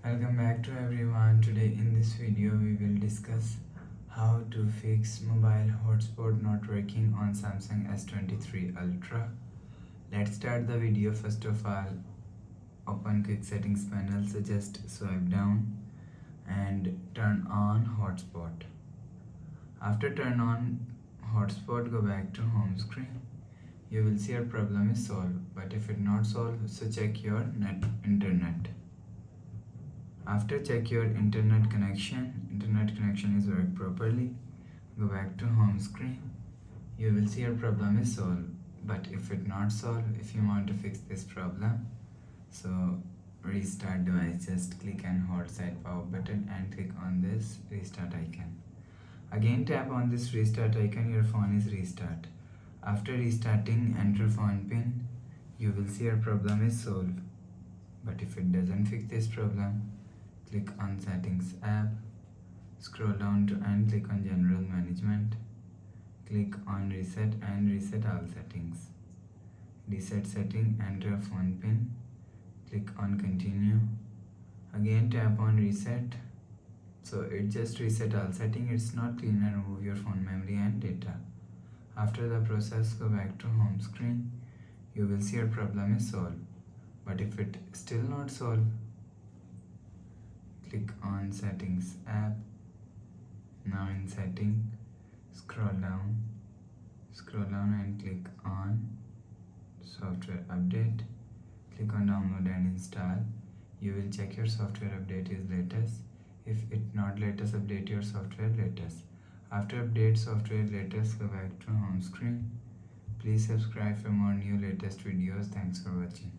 Welcome back to everyone. Today in this video we will discuss how to fix mobile hotspot not working on Samsung S23 Ultra. Let's start the video. First of all, open quick settings panel, so just swipe down and turn on hotspot. After turn on hotspot, go back to home screen. You will see your problem is solved, but if it not solved, so check your internet. After check your internet connection is work properly, go back to home screen. You will see your problem is solved, but if it not solved, if you want to fix this problem, so restart device, just click and hold side power button and click on this restart icon. Again tap on this restart icon, your phone is restart. After restarting, enter phone pin. You will see your problem is solved, but if it doesn't fix this problem, click on settings app, scroll down to and click on general management, click on reset and reset all settings. Reset setting, enter phone pin, click on continue. Again tap on reset, so it just reset all setting, it's not clean and remove your phone memory and data. After the process, go back to home screen. You will see your problem is solved, but if it still not solved, click on settings app. Now in setting, scroll down and click on software update. Click on download and install. You will check your software update is latest. If it not latest, update your software latest. After update software latest, go back to home screen. Please subscribe for more new latest videos. Thanks for watching.